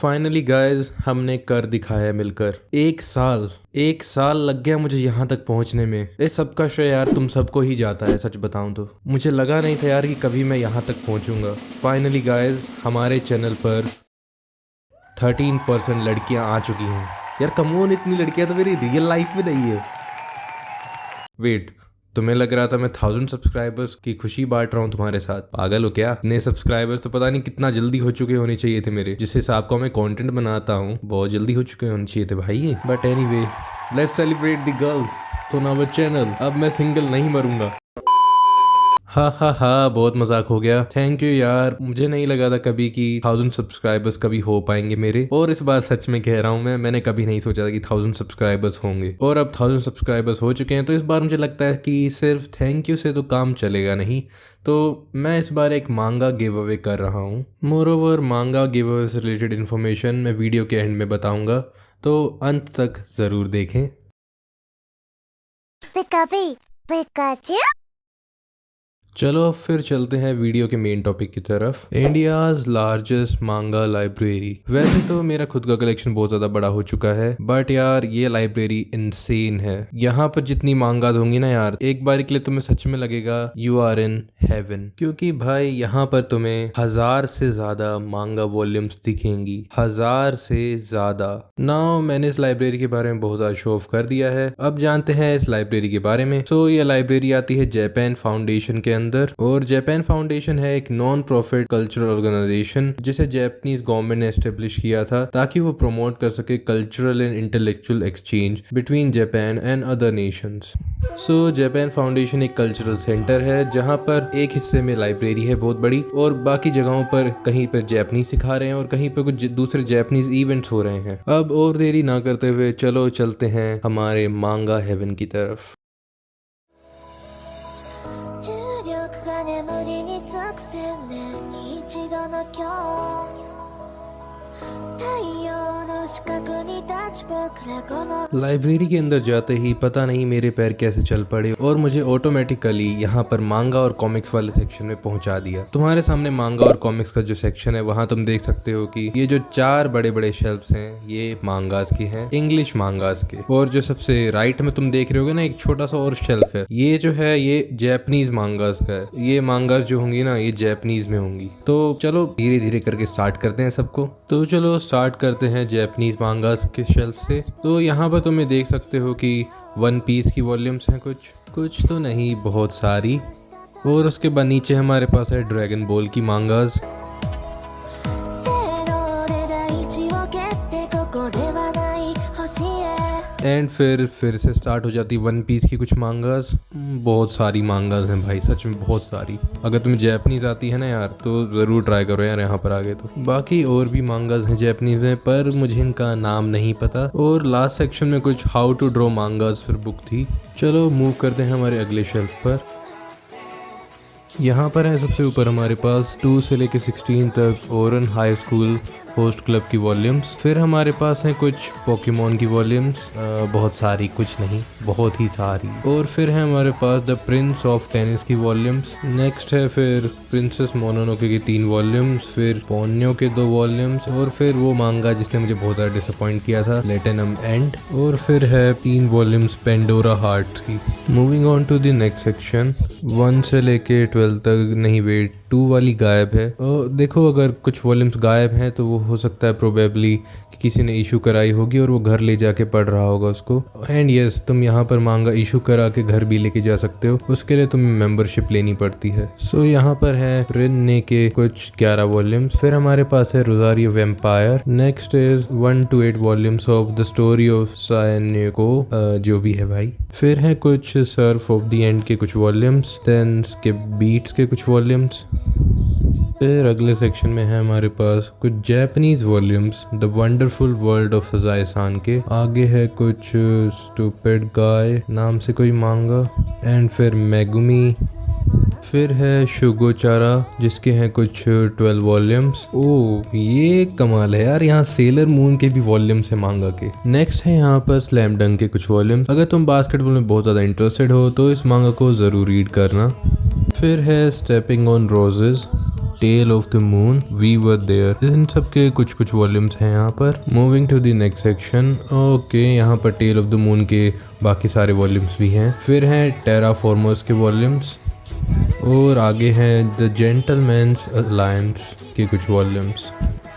Finally guys हमने कर दिखाया मिलकर। एक साल लग गया मुझे यहाँ तक पहुँचने में। इस सब का श्रेय यार तुम सबको ही जाता है। सच बताऊँ तो मुझे लगा नहीं था यार कि कभी मैं यहाँ तक पहुँचूंगा। फाइनली गाइज हमारे चैनल पर 13% लड़कियाँ आ चुकी हैं। यार कमोन, इतनी लड़कियाँ तो मेरी रियल लाइफ में नहीं है। वेट, तुम्हें लग रहा था मैं 1000 सब्सक्राइबर्स की खुशी बांट रहा हूँ तुम्हारे साथ? पागल हो क्या? इतने सब्सक्राइबर्स तो पता नहीं कितना जल्दी हो चुके होने चाहिए थे मेरे। जिस हिसाब का मैं कंटेंट बनाता हूँ बहुत जल्दी हो चुके होने चाहिए थे भाई ये। But anyway, let's celebrate the girls on our channel. अब मैं सिंगल नहीं मरूंगा। हा, बहुत मजाक हो गया। थैंक यू यार, मुझे नहीं लगा था कभी कि 1000 सब्सक्राइबर्स कभी हो पाएंगे मेरे। और इस बार सच में कह रहा हूँ मैंने कभी नहीं सोचा था कि 1000 सब्सक्राइबर्स होंगे। और अब 1000 सब्सक्राइबर्स हो चुके हैं तो इस बार मुझे लगता है कि सिर्फ थैंक यू से तो काम चलेगा नहीं। तो मैं इस बार एक मांगा गिव अवे कर रहा हूँ। मोरोवर मांगा गिव अवे से रिलेटेड इन्फॉर्मेशन मैं वीडियो के एंड में बताऊंगा, तो अंत तक जरूर देखें। चलो अब फिर चलते हैं वीडियो के मेन टॉपिक की तरफ। इंडियाज लार्जेस्ट मांगा लाइब्रेरी। वैसे तो मेरा खुद का कलेक्शन बहुत ज्यादा बड़ा हो चुका है, बट यार ये लाइब्रेरी इनसेन है। यहाँ पर जितनी मांगाज होंगी ना यार, एक बार के लिए तुम्हें सच में लगेगा यू आर इन हेवन। क्योंकि भाई यहाँ पर तुम्हें 1000 से ज्यादा मांगा वॉल्यूम्स दिखेंगी। 1000 से ज्यादा। नाउ मैंने इस लाइब्रेरी के बारे में बहुत ज्यादा शो ऑफ कर दिया है। अब जानते हैं इस लाइब्रेरी के बारे में। सो ये लाइब्रेरी आती है जापान फाउंडेशन के अंदर। और जापान फाउंडेशन है एक नॉन प्रॉफिट कल्चरल ऑर्गेनाइजेशन जिसे जापानीज गवर्नमेंट ने एस्टेब्लिश किया था ताकि वो प्रमोट कर सके cultural and intellectual exchange between Japan and other Nations. So Japan foundation एक कल्चरल सेंटर है जहाँ पर एक हिस्से में लाइब्रेरी है बहुत बड़ी, और बाकी जगहों पर कहीं पर जापानीज सिखा रहे हैं और कहीं पर कुछ दूसरे जापानीज इवेंट्स हो रहे हैं। अब और देरी ना करते हुए चलो चलते हैं हमारे मांगा हेवन की तरफ। लाइब्रेरी के अंदर जाते ही पता नहीं मेरे पैर कैसे चल पड़े और मुझे ऑटोमेटिकली यहाँ पर मांगा और कॉमिक्स वाले सेक्शन में पहुंचा दिया। तुम्हारे सामने मांगा और कॉमिक्स का जो सेक्शन है वहाँ तुम देख सकते हो कि ये जो 4 बड़े बड़े शेल्फ्स हैं ये मांगास के हैं, इंग्लिश मांगास के। और जो सबसे राइट में तुम देख रहे होगे ना, एक छोटा सा और शेल्फ है, ये जो है ये जापानीज मांगास का है। ये मांगास जो होंगी ना ये जापानीज में होंगी। तो चलो धीरे धीरे करके स्टार्ट करते हैं सबको। तो चलो स्टार्ट करते हैं जापानीज मांगास के शेल्फ से। तो यहाँ पर तुम्हें देख सकते हो कि वन पीस की वॉल्यूम्स हैं, कुछ तो नहीं, बहुत सारी। और उसके बाद नीचे हमारे पास है ड्रैगन बॉल की मांगास। एंड फिर से स्टार्ट हो जाती वन पीस की कुछ मांगास। बहुत सारी मांगास हैं भाई, सच में बहुत सारी। अगर तुम्हें जापानीज आती है ना यार तो ज़रूर ट्राई करो यार यहाँ पर आगे। तो बाकी और भी मांगास हैं जापानीज में, पर मुझे इनका नाम नहीं पता। और लास्ट सेक्शन में कुछ हाउ टू ड्रॉ मांगास फिर बुक थी। चलो मूव करते हैं हमारे अगले शेल्फ पर। यहाँ पर है सबसे ऊपर हमारे पास 2 से लेके 16 तक Oran high school host club की वॉल्यूम्स। फिर हमारे पास हैं कुछ पोकेमोन की वॉल्यूम्स, बहुत सारी, कुछ नहीं, बहुत ही सारी। और फिर है हमारे पास द प्रिंस ऑफ टेनिस की वॉल्यूम्स। नेक्स्ट है फिर प्रिंसेस मोनोनोके की 3 वॉल्यूम्स, फिर पोन्यो के 2 वॉल्यूम्स, और फिर वो मांगा जिसने मुझे बहुत ज़्यादा डिसअपॉइंट किया था, लेटेनम एंड। और फिर है 3 वॉल्यूम्स पेंडोरा हार्ट्स की। Moving on to the next section. 1 से लेके 12 तक, नहीं वेट, 2 वाली गायब है। और देखो अगर कुछ वॉल्यूम्स गायब हैं तो वो हो सकता है प्रोबेबली कि किसी ने इशू कराई होगी और वो घर ले जाके पढ़ रहा होगा उसको। एंड यस, तुम यहाँ पर मांगा इशू करा के घर भी लेके जा सकते हो, उसके लिए तुम्हें मेंबरशिप लेनी पड़ती है। सो यहाँ पर है रिन्ने के कुछ 11 वॉल्यूम्स। फिर हमारे पास है Rosario Vampire. Next is 1 to 8 volumes of the story of सायनेको, जो भी है भाई। फिर है कुछ सर्फ ऑफ द एंड के कुछ वॉल्यूम्स, देन स्किप बीट्स के कुछ वॉल्यूम्स। फिर अगले सेक्शन में है हमारे पास कुछ Japanese volumes, the wonderful world of Sazae san के। आगे है कुछ स्टूपिड गाय नाम से कोई मांगा। एंड फिर मेगुमी। फिर है शुगोचारा जिसके हैं कुछ 12 वॉल्यूम्स। ओह ये कमाल है यार, यहाँ सेलर मून के भी वॉल्यूम्स है मांगा के। नेक्स्ट है यहाँ पर स्लैम डंक के कुछ वॉल्यूम्स। अगर तुम बास्केटबॉल में बहुत ज़्यादा इंटरेस्टेड हो तो इस मांगा को ज़रूर रीड करना। फिर है stepping on roses, tale of the moon, we were there. इन सब के कुछ कुछ वॉल्यूम्स हैं यहाँ पर। Moving to the next section. Okay, यहाँ पर टेल ऑफ द मून के बाकी सारे वॉल्यूम्स भी हैं। फिर हैं टेराफॉर्मर्स के वॉल्यूम्स, और आगे हैं द जेंटलमैन्स अलायंस के कुछ वॉल्यूम्स।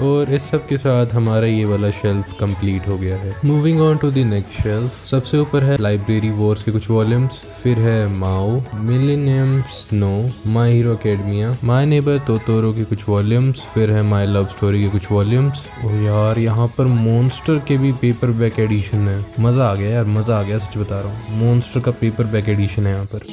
और इस सब के साथ हमारा ये वाला शेल्फ कंप्लीट हो गया है। Moving on to the next shelf. सबसे ऊपर है लाइब्रेरी वॉर्स के कुछ वॉल्यूम्स, फिर है Mao, millennium snow, my hero academia, my neighbour Totoro के कुछ वॉल्यूम्स, फिर है माय लव स्टोरी के कुछ वॉल्यूम्स। और यार यहाँ पर मॉन्स्टर के भी पेपर बैक एडिशन है। मजा आ गया यार, मजा आ गया, सच बता रहा हूँ। मॉन्स्टर का पेपर बैक एडिशन है यहाँ पर।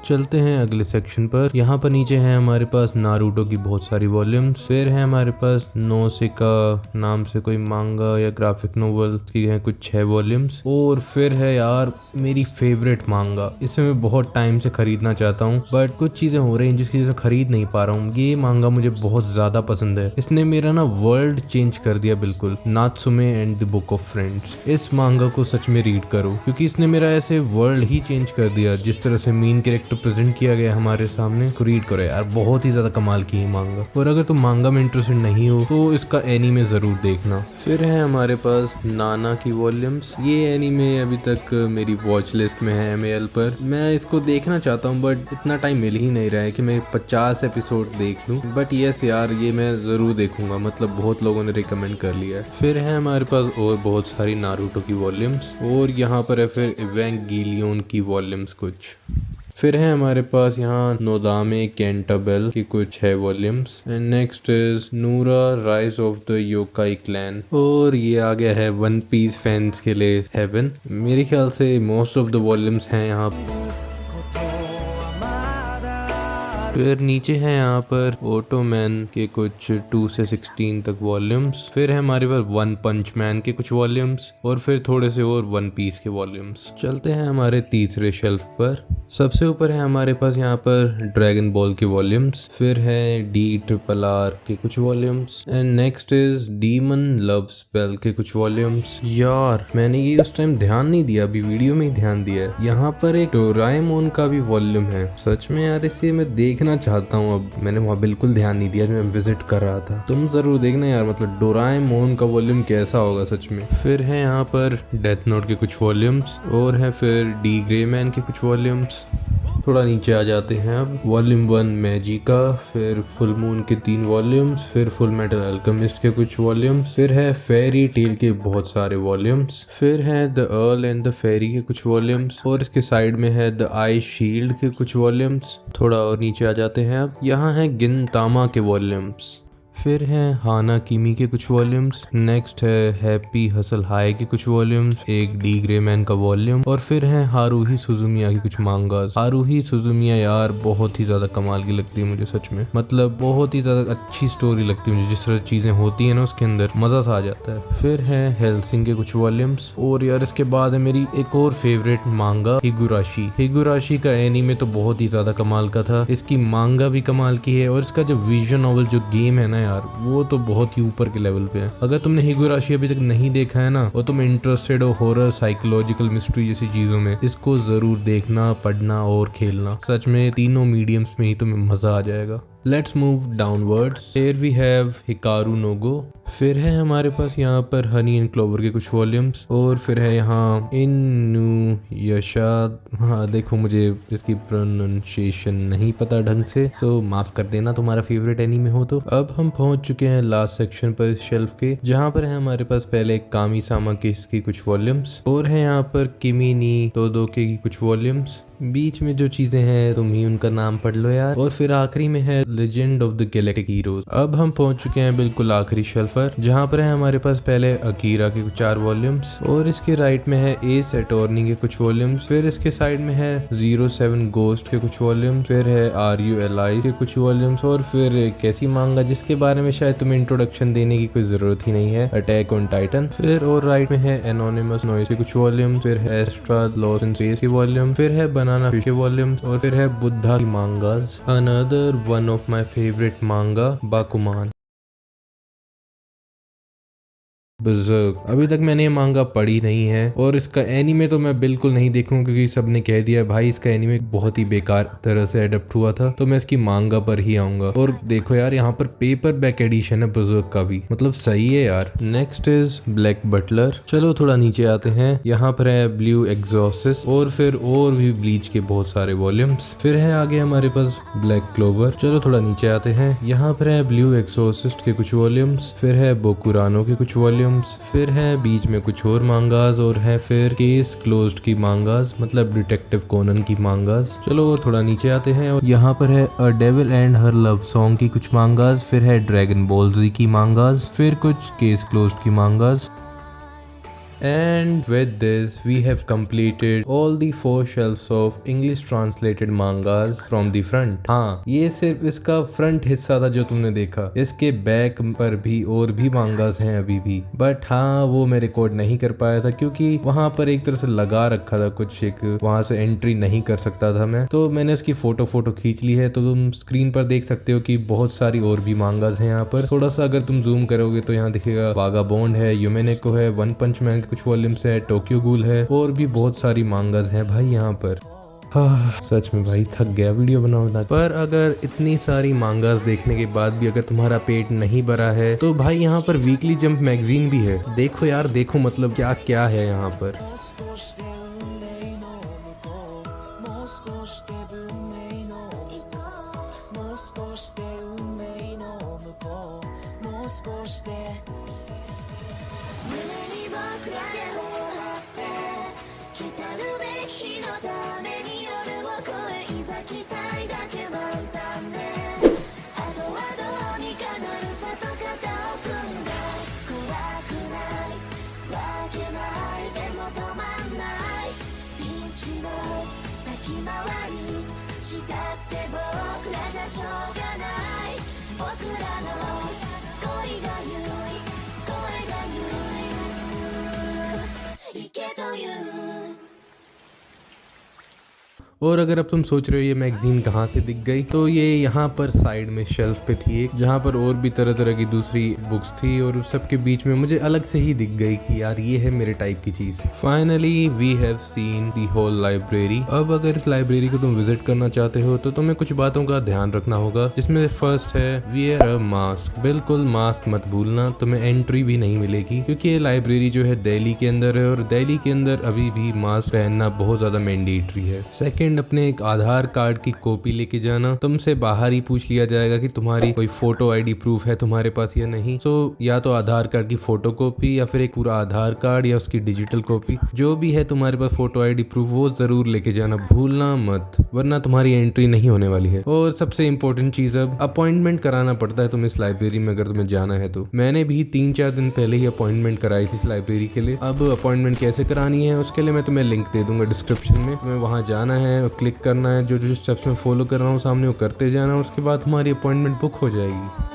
चलते हैं अगले सेक्शन पर। यहाँ पर नीचे है हमारे पास नारुतो की बहुत सारी वॉल्यूम्स। फिर है हमारे पास नोसिका नाम से कोई मांगा या ग्राफिक नोवेल की है कुछ 6 वॉल्यूम्स। और फिर है यार मेरी फेवरेट मांगा, इसे मैं बहुत टाइम से खरीदना चाहता हूँ, बट कुछ चीजें हो रही हैं जिसकी वजह से खरीद नहीं पा रहा हूँ। ये मांगा मुझे बहुत ज्यादा पसंद है। इसने मेरा ना वर्ल्ड चेंज कर दिया बिल्कुल। नात्सुमे and the book of friends, इस मांगा को सच में रीड करो, क्योंकि इसने मेरा ऐसे वर्ल्ड ही चेंज कर दिया। जिस तरह से मेन कैरेक्टर प्रेजेंट किया गया हमारे सामने, को रीड करो यार, बहुत ही ज्यादा कमाल की है मांगा। और अगर तुम मांगा में इंटरेस्टेड नहीं हो तो इसका एनीमे जरूर देखना। फिर है हमारे पास नाना की वॉल्यूम्स। ये एनीमे अभी तक मेरी वॉच लिस्ट में है MAL पर। मैं इसको देखना चाहता हूँ, बट इतना टाइम मिल ही नहीं रहा है कि मैं 50 एपिसोड देख लूँ। बट यस यार, ये मैं जरूर देखूंगा, मतलब बहुत लोगों ने रिकमेंड कर लिया है। फिर है हमारे पास और बहुत सारी नारुतो की वॉल्यूम्स, और यहाँ पर है फिर इवेंगेलियन की वॉल्यूम्स कुछ। फिर है हमारे पास यहाँ नोदामे कैंटाबेल की कुछ 6 वॉल्यूम्स। एंड नेक्स्ट इज नूरा rise of the yokai clan. और ये आ गया है वन पीस फैंस के लिए हेवन। मेरे ख्याल से मोस्ट ऑफ द वॉल्यूम्स हैं यहाँ। फिर नीचे है यहाँ पर ऑटोमैन के कुछ 2 से 16 तक वॉल्यूम्स। फिर है हमारे पास वन पंच मैन के कुछ वॉल्यूम्स, और फिर थोड़े से और वन पीस के वॉल्यूम्स। चलते हैं हमारे तीसरे शेल्फ पर। सबसे ऊपर है हमारे पास यहाँ पर ड्रैगन बॉल के वॉल्यूम्स। फिर है DRRR के कुछ volumes. And next is demon love spell के कुछ वॉल्यूम्स। यार मैंने ये उस टाइम ध्यान नहीं दिया, अभी वीडियो में ही ध्यान दिया है। यहाँ पर एक डोराएमोन का भी वॉल्यूम है। सच में यार, इसे मैं देखना चाहता हूँ। अब मैंने वहाँ बिल्कुल ध्यान नहीं दिया, मैं विजिट कर रहा था। तुम जरूर देखना यार, मतलब डोराएमोन का वॉल्यूम कैसा होगा सच में। फिर है यहाँ पर डेथ नोट के कुछ वॉल्यूम्स, और है फिर डी ग्रे मैन के कुछ वॉल्यूम्स। थोड़ा नीचे आ जाते हैं अब। वॉल्यूम 1 मैजिका, फिर फुल मून के 3 वॉल्यूम्स, फिर फुल मेटल अल्केमिस्ट के कुछ वॉल्यूम्स, फिर है फेरी टेल के बहुत सारे वॉल्यूम्स, फिर है the earl and the fairy के कुछ वॉल्यूम्स, और इसके साइड में है द आई शील्ड के कुछ वॉल्यूम्स। थोड़ा और नीचे आ जाते हैं अब। यहाँ है गिनतामा के वॉल्यूम्स। फिर है हाना किमी के कुछ वॉल्यूम्स। नेक्स्ट है हैप्पी हसल हाई के कुछ वॉल्यूम्स, एक डी ग्रे मैन का वॉल्यूम, और फिर है हारूही सुजुमिया की कुछ मांगास। हारूही सुजुमिया यार बहुत ही ज्यादा कमाल की लगती है मुझे सच में, मतलब बहुत ही ज्यादा अच्छी स्टोरी लगती है मुझे। जिस तरह चीजें होती है ना उसके अंदर, मजा सा आ जाता है। फिर है हेल्सिंग के कुछ वॉल्यूम्स, और यार इसके बाद है मेरी एक और फेवरेट मांगा हिगुराशी। हिगुराशी का एनीमे तो बहुत ही ज्यादा कमाल का था, इसकी मांगा भी कमाल की है, और इसका जो विजुअल नॉवल जो गेम है ना यार, वो तो बहुत ही ऊपर के लेवल पे है। अगर तुमने हिगुराशी अभी तक नहीं देखा है ना, और तुम इंटरेस्टेड हो हॉरर, साइकोलॉजिकल, मिस्ट्री जैसी चीजों में, इसको जरूर देखना, पढ़ना और खेलना। सच में तीनों मीडियम्स में ही तुम्हें मजा आ जाएगा। Let's move downwards. Here we have Hikaru no Go. फिर है हमारे पास यहाँ पर हनी एंड क्लोवर के कुछ वॉल्यूम्स, और फिर है यहाँ इनु यशाद। हाँ देखो, मुझे इसकी प्रोनाउंसिएशन नहीं पता ढंग से, सो माफ कर देना तुम्हारा फेवरेट एनीमे हो तो। अब हम पहुंच चुके हैं लास्ट सेक्शन पर इस शेल्फ के, जहाँ पर है हमारे पास पहले कामी सामा के इसकी कुछ वॉल्यूम्स, और है यहाँ पर किमी नी तोदोके की कुछ वॉल्यूम्स। बीच में जो चीजें हैं तुम ही उनका नाम पढ़ लो यार। और फिर आखिरी में है legend of the galactic heroes. अब हम पहुंच चुके हैं बिल्कुल आखिरी शेल्फ पर, जहाँ पर है हमारे पास पहले अकीरा के कुछ 4 वॉल्यूम्स, और इसके राइट में है एस अटॉर्नी के कुछ वॉल्यूम्स, फिर इसके साइड में है 07 गोस्ट के कुछ वॉल्यूम्स, फिर है RULI के कुछ वॉल्यूम्स, और फिर एक ऐसी मांगा जिसके बारे में शायद तुम्हें इंट्रोडक्शन देने की कोई जरूरत ही नहीं है, अटैक ऑन टाइटन। फिर और राइट में है एनोनिमस नॉइस के कुछ वॉल्यूम, फिर है एस्ट्रा लॉस इन स्पेस के वॉल्यूम, फिर है बनाना फिश के वॉल्यूम्स, और फिर है बुद्धा की मांगास। Another one of my favourite मांगा, बाकुमान। बज़र्क, अभी तक मैंने ये मांगा पढ़ी नहीं है, और इसका एनीमे तो मैं बिल्कुल नहीं देखूंगा क्योंकि सबने कह दिया है भाई इसका एनीमे बहुत ही बेकार तरह से एडप्ट हुआ था, तो मैं इसकी मांगा पर ही आऊंगा। और देखो यार यहाँ पर पेपर बैक एडिशन है बज़र्क का भी, मतलब सही है यार। Next is black butler. चलो थोड़ा नीचे आते हैं, यहाँ पर है ब्लू एग्जॉसिस्ट, और फिर और भी ब्लीच के बहुत सारे वॉल्यूम्स। फिर है आगे हमारे पास ब्लैक क्लोवर। चलो थोड़ा नीचे आते हैं, यहाँ पर है ब्लू एग्जॉसिस्ट के कुछ वॉल्यूम्स, फिर है बोकुरानो के कुछ वॉल्यूम्स, फिर है बीच में कुछ और मांगास, और है फिर केस क्लोज्ड की मांगास, मतलब डिटेक्टिव कोनन की मांगास। चलो और थोड़ा नीचे आते हैं, और यहाँ पर है a devil and her love song की कुछ मांगास, फिर है ड्रैगन बॉल जी की मांगास, फिर कुछ केस क्लोज्ड की मांगास। And with this, we have completed all the 4 shelves of English translated mangas from the front. हाँ, ये सिर्फ इसका फ्रंट हिस्सा था जो तुमने देखा। इसके बैक पर भी और भी मांगास हैं अभी भी, बट हाँ वो मैं रिकॉर्ड नहीं कर पाया था क्योंकि वहाँ पर एक तरह से लगा रखा था कुछ, एक वहाँ से एंट्री नहीं कर सकता था मैं, तो मैंने उसकी फोटो खींच ली है। तो तुम स्क्रीन पर देख सकते हो कि बहुत सारी और भी मांगास हैं यहाँ पर। थोड़ा सा अगर तुम जूम करोगे तो यहाँ दिखेगा वागाबॉन्ड है, यूमेनेको है, वन पंच मैन कुछ वॉल्यूम्स है, टोक्यो गूल है, और भी बहुत सारी मांगास हैं भाई यहाँ पर। सच में भाई थक गया वीडियो बनाना। पर अगर इतनी सारी मांगास देखने के बाद भी अगर तुम्हारा पेट नहीं भरा है तो भाई यहाँ पर वीकली जंप मैगजीन भी है। देखो यार देखो, मतलब क्या क्या है यहाँ पर। और अगर अब तुम सोच रहे हो ये मैगजीन कहाँ से दिख गई, तो ये यहाँ पर साइड में शेल्फ पे थी एक, जहाँ पर और भी तरह तरह की दूसरी बुक्स थी, और उस सब के बीच में मुझे अलग से ही दिख गई कि यार ये है मेरे टाइप की चीज। Finally we have seen the whole library. अब अगर इस लाइब्रेरी को तुम विजिट करना चाहते हो तो तुम्हें कुछ बातों का ध्यान रखना होगा, जिसमें फर्स्ट है वियर अ मास्क। बिल्कुल मास्क मत भूलना, तुम्हें एंट्री भी नहीं मिलेगी क्योंकि ये लाइब्रेरी जो है दिल्ली के अंदर है, और दिल्ली के अंदर अभी भी मास्क पहनना बहुत ज्यादा मैंडेटरी है। सेकेंड, अपने एक आधार कार्ड की कॉपी लेके जाना। तुमसे बाहर ही पूछ लिया जाएगा कि तुम्हारी कोई फोटो आईडी प्रूफ है तुम्हारे पास या नहीं। तो या तो आधार कार्ड की फोटो कॉपी या फिर एक पूरा आधार कार्ड या उसकी डिजिटल कॉपी, जो भी है तुम्हारे पास फोटो आईडी प्रूफ, वो जरूर लेके जाना, भूलना मत, वरना तुम्हारी एंट्री नहीं होने वाली है। और सबसे इंपॉर्टेंट चीज, अब अपॉइंटमेंट कराना पड़ता है तुम्हें इस लाइब्रेरी में अगर तुम्हें जाना है तो। मैंने भी 3-4 दिन पहले ही अपॉइंटमेंट कराई थी इस लाइब्रेरी के लिए। अब अपॉइंटमेंट कैसे करानी है उसके लिए मैं तुम्हें लिंक दे दूंगा डिस्क्रिप्शन में। तुम्हें वहां जाना है, क्लिक करना है, जो जो स्टेप्स मैं फॉलो कर रहा हूँ सामने वो करते जाना, उसके बाद हमारी अपॉइंटमेंट बुक हो जाएगी।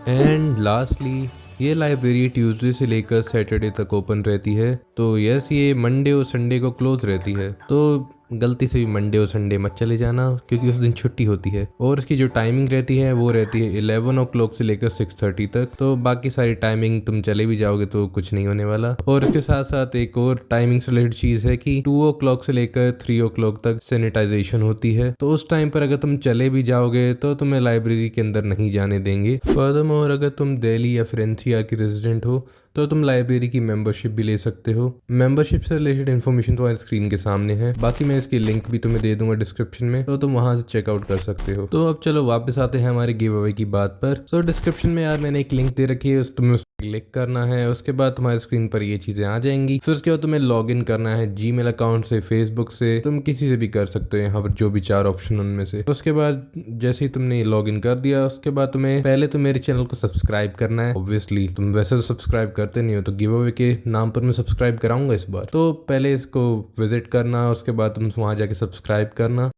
एंड लास्टली, ये लाइब्रेरी ट्यूसडे से लेकर सैटरडे तक ओपन रहती है। तो यस, ये मंडे और संडे को क्लोज रहती है, तो गलती से भी मंडे और संडे मत चले जाना क्योंकि उस दिन छुट्टी होती है। और इसकी जो टाइमिंग रहती है वो रहती है 11 o'clock से लेकर 6:30 तक। तो बाकी सारी टाइमिंग तुम चले भी जाओगे तो कुछ नहीं होने वाला। और इसके साथ साथ एक और टाइमिंग से रिलेटेड चीज है कि 2 o'clock से लेकर 3 o'clock तक सैनिटाइजेशन होती है। तो उस टाइम पर अगर तुम चले भी जाओगे तो तुम्हें लाइब्रेरी के अंदर नहीं जाने देंगे। फर्दरमोर, अगर तुम दिल्ली या फिर NCR की रेजिडेंट हो तो तुम लाइब्रेरी की मेंबरशिप भी ले सकते हो। मेंबरशिप से रिलेटेड इन्फॉर्मेशन तुम्हारे स्क्रीन के सामने है, बाकी मैं इसकी लिंक भी तुम्हें दे दूंगा डिस्क्रिप्शन में, तो तुम वहां से चेकआउट कर सकते हो। तो अब चलो वापस आते हैं हमारे गिव अवे की बात पर। तो डिस्क्रिप्शन में यार मैंने एक लिंक दे रखी है, तुम्हें उस पर क्लिक करना है, उसके बाद तुम्हारे स्क्रीन पर ये चीजें आ जाएंगी। फिर उसके बाद तुम्हें लॉग इन करना है जीमेल अकाउंट से, फेसबुक से, तुम किसी से भी कर सकते हो यहाँ पर जो भी 4 ऑप्शन उनमें से। उसके बाद जैसे ही तुमने लॉग इन कर दिया, उसके बाद तुम्हें पहले तो मेरे चैनल को सब्सक्राइब करना है। ऑब्वियसली तुम वैसे तो सब्सक्राइब करते नहीं हो, तो गिव अवे के नाम पर मैं सब्सक्राइब कराऊंगा इस बार। तो पहले इसको विजिट करना, उसके बाद तुम वहां जाके सब्सक्राइब करना।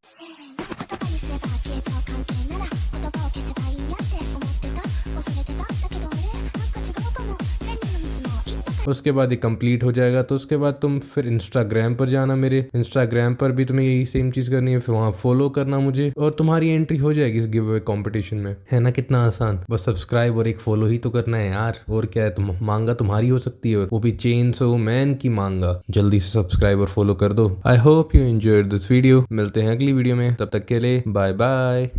उसके बाद ये कंप्लीट हो जाएगा तो उसके बाद तुम फिर इंस्टाग्राम पर जाना। मेरे इंस्टाग्राम पर भी तुम्हें यही सेम चीज़ करनी है, फिर वहाँ फॉलो करना मुझे और तुम्हारी एंट्री हो जाएगी इस गिव अवे कॉम्पिटिशन में। है ना कितना आसान, बस सब्सक्राइब और एक फॉलो ही तो करना है यार, और क्या है। तुम मांगा तुम्हारी हो सकती है, वो भी चेनसो मैन की मांगा। जल्दी से सब्सक्राइब और फॉलो कर दो। I hope you enjoyed this video. मिलते हैं अगली वीडियो में, तब तक के लिए बाय बाय।